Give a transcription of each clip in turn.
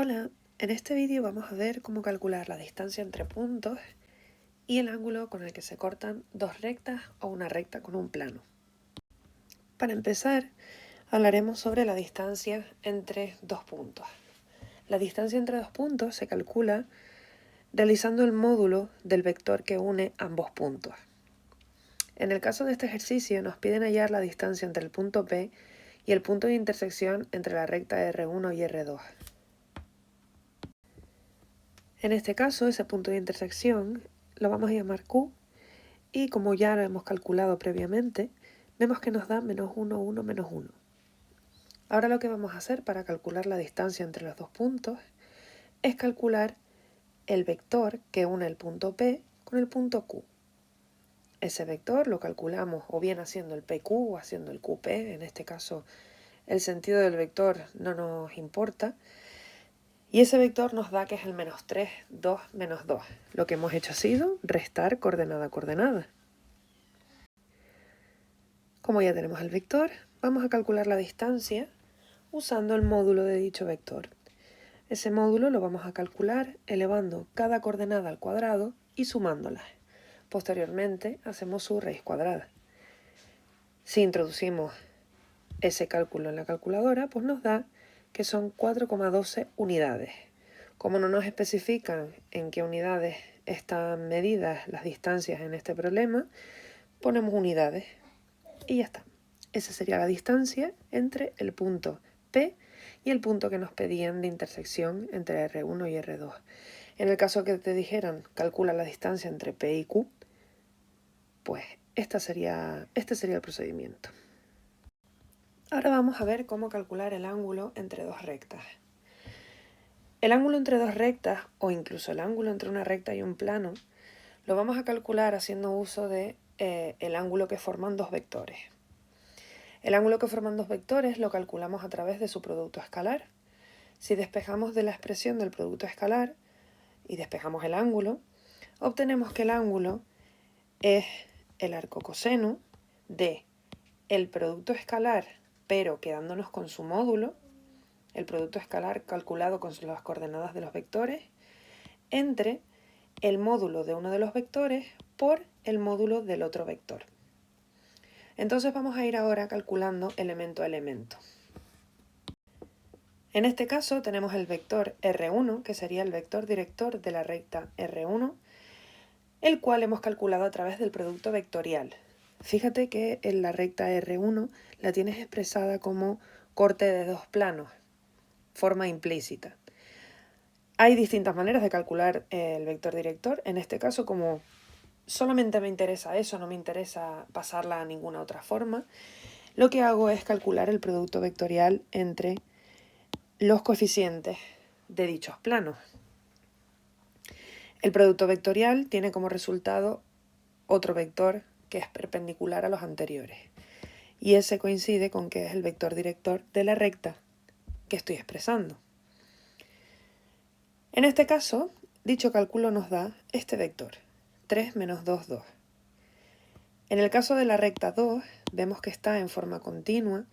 Hola, en este vídeo vamos a ver cómo calcular la distancia entre puntos y el ángulo con el que se cortan dos rectas o una recta con un plano. Para empezar, hablaremos sobre la distancia entre dos puntos. La distancia entre dos puntos se calcula realizando el módulo del vector que une ambos puntos. En el caso de este ejercicio nos piden hallar la distancia entre el punto P y el punto de intersección entre la recta R1 y R2. En este caso, ese punto de intersección lo vamos a llamar Q y como ya lo hemos calculado previamente, vemos que nos da menos 1, 1, menos 1. Ahora lo que vamos a hacer para calcular la distancia entre los dos puntos es calcular el vector que une el punto P con el punto Q. Ese vector lo calculamos o bien haciendo el PQ o haciendo el QP, en este caso el sentido del vector no nos importa, y ese vector nos da que es el menos 3, 2, menos 2. Lo que hemos hecho ha sido restar coordenada a coordenada. Como ya tenemos el vector, vamos a calcular la distancia usando el módulo de dicho vector. Ese módulo lo vamos a calcular elevando cada coordenada al cuadrado y sumándolas. Posteriormente hacemos su raíz cuadrada. Si introducimos ese cálculo en la calculadora, pues nos da que son 4,12 unidades. Como no nos especifican en qué unidades están medidas las distancias en este problema, ponemos unidades y ya está. Esa sería la distancia entre el punto P y el punto que nos pedían de intersección entre R1 y R2. En el caso que te dijeran, calcula la distancia entre P y Q, pues este sería el procedimiento. Ahora vamos a ver cómo calcular el ángulo entre dos rectas. El ángulo entre dos rectas, o incluso el ángulo entre una recta y un plano, lo vamos a calcular haciendo uso de el ángulo que forman dos vectores. El ángulo que forman dos vectores lo calculamos a través de su producto escalar. Si despejamos de la expresión del producto escalar y despejamos el ángulo, obtenemos que el ángulo es el arco coseno de el producto escalar, pero quedándonos con su módulo, el producto escalar calculado con las coordenadas de los vectores, entre el módulo de uno de los vectores por el módulo del otro vector. Entonces vamos a ir ahora calculando elemento a elemento. En este caso tenemos el vector R1, que sería el vector director de la recta R1, el cual hemos calculado a través del producto vectorial. Fíjate que en la recta R1 la tienes expresada como corte de dos planos, forma implícita. Hay distintas maneras de calcular el vector director. En este caso, como solamente me interesa eso, no me interesa pasarla a ninguna otra forma, lo que hago es calcular el producto vectorial entre los coeficientes de dichos planos. El producto vectorial tiene como resultado otro vector que es perpendicular a los anteriores. Y ese coincide con que es el vector director de la recta que estoy expresando. En este caso, dicho cálculo nos da este vector, 3 menos 2, 2. En el caso de la recta 2, vemos que está en forma continua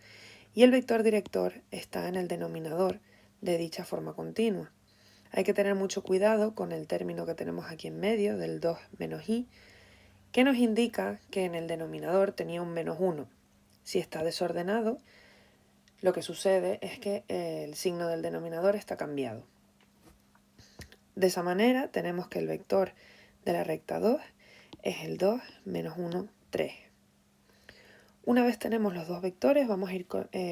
y el vector director está en el denominador de dicha forma continua. Hay que tener mucho cuidado con el término que tenemos aquí en medio, del 2 menos i, que nos indica que en el denominador tenía un menos 1. Si está desordenado, lo que sucede es que el signo del denominador está cambiado. De esa manera tenemos que el vector de la recta 2 es el 2 menos 1, 3. Una vez tenemos los dos vectores, vamos a ir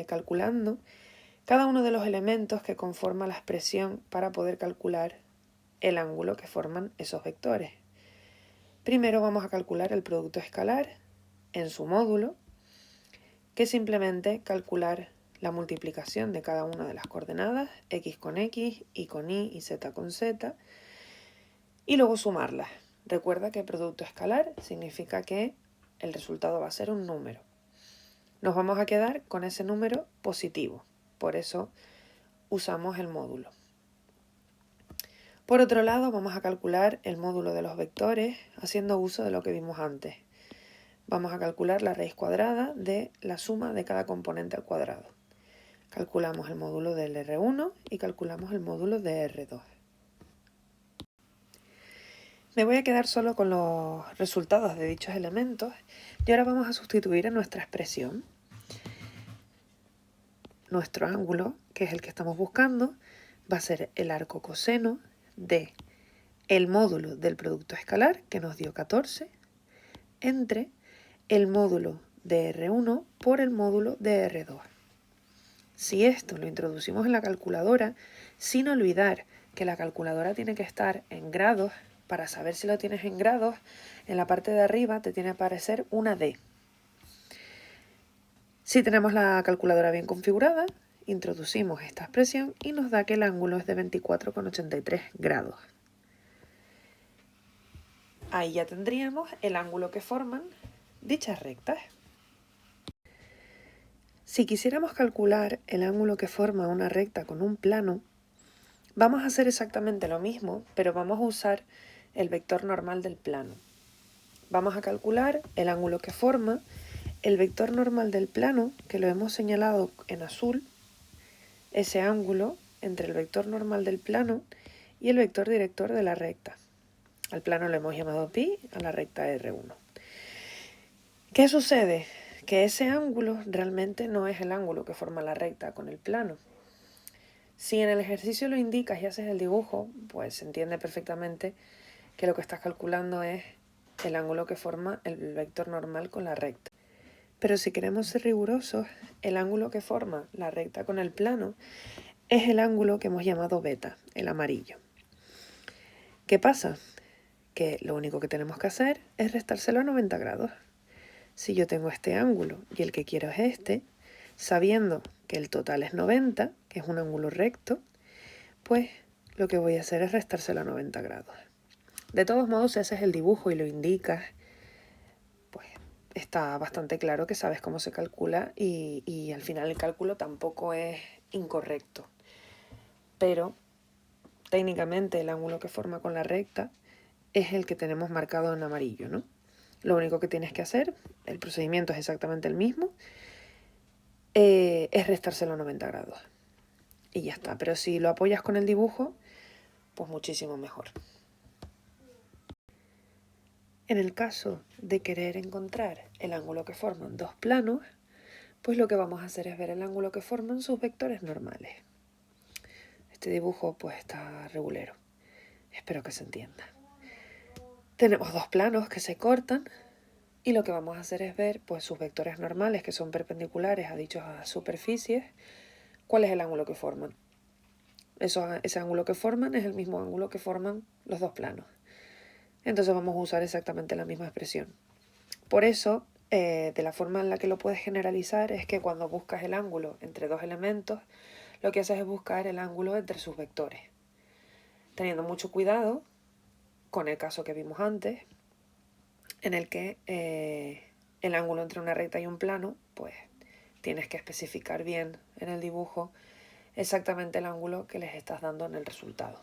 calculando cada uno de los elementos que conforman la expresión para poder calcular el ángulo que forman esos vectores. Primero vamos a calcular el producto escalar en su módulo, que es simplemente calcular la multiplicación de cada una de las coordenadas, x con x, y con y z con z, y luego sumarlas. Recuerda que producto escalar significa que el resultado va a ser un número. Nos vamos a quedar con ese número positivo, por eso usamos el módulo. Por otro lado, vamos a calcular el módulo de los vectores haciendo uso de lo que vimos antes. Vamos a calcular la raíz cuadrada de la suma de cada componente al cuadrado. Calculamos el módulo del R1 y calculamos el módulo de R2. Me voy a quedar solo con los resultados de dichos elementos y ahora vamos a sustituir en nuestra expresión. Nuestro ángulo, que es el que estamos buscando, va a ser el arco coseno de el módulo del producto escalar, que nos dio 14, entre el módulo de R1 por el módulo de R2. Si esto lo introducimos en la calculadora, sin olvidar que la calculadora tiene que estar en grados, para saber si lo tienes en grados, en la parte de arriba te tiene que aparecer una D. Si tenemos la calculadora bien configurada, introducimos esta expresión y nos da que el ángulo es de 24,83 grados. Ahí ya tendríamos el ángulo que forman dichas rectas. Si quisiéramos calcular el ángulo que forma una recta con un plano, vamos a hacer exactamente lo mismo, pero vamos a usar el vector normal del plano. Vamos a calcular el ángulo que forma el vector normal del plano, que lo hemos señalado en azul, ese ángulo entre el vector normal del plano y el vector director de la recta. Al plano le hemos llamado pi, a la recta R1. ¿Qué sucede? Que ese ángulo realmente no es el ángulo que forma la recta con el plano. Si en el ejercicio lo indicas y haces el dibujo, pues se entiende perfectamente que lo que estás calculando es el ángulo que forma el vector normal con la recta. Pero si queremos ser rigurosos, el ángulo que forma la recta con el plano es el ángulo que hemos llamado beta, el amarillo. ¿Qué pasa? Que lo único que tenemos que hacer es restárselo a 90 grados. Si yo tengo este ángulo y el que quiero es este, sabiendo que el total es 90, que es un ángulo recto, pues lo que voy a hacer es restárselo a 90 grados. De todos modos, si haces el dibujo y lo indicas, pues está bastante claro que sabes cómo se calcula y al final el cálculo tampoco es incorrecto. Pero técnicamente el ángulo que forma con la recta es el que tenemos marcado en amarillo, ¿no? Lo único que tienes que hacer, el procedimiento es exactamente el mismo, es restárselo a 90 grados. Y ya está. Pero si lo apoyas con el dibujo, pues muchísimo mejor. En el caso de querer encontrar el ángulo que forman dos planos, pues lo que vamos a hacer es ver el ángulo que forman sus vectores normales. Este dibujo pues está regulero. Espero que se entienda. Tenemos dos planos que se cortan y lo que vamos a hacer es ver pues sus vectores normales que son perpendiculares a dichas superficies, cuál es el ángulo que forman. Ese ángulo que forman es el mismo ángulo que forman los dos planos. Entonces vamos a usar exactamente la misma expresión. Por eso, de la forma en la que lo puedes generalizar es que cuando buscas el ángulo entre dos elementos, lo que haces es buscar el ángulo entre sus vectores. Teniendo mucho cuidado con el caso que vimos antes, en el que el ángulo entre una recta y un plano, pues tienes que especificar bien en el dibujo exactamente el ángulo que les estás dando en el resultado.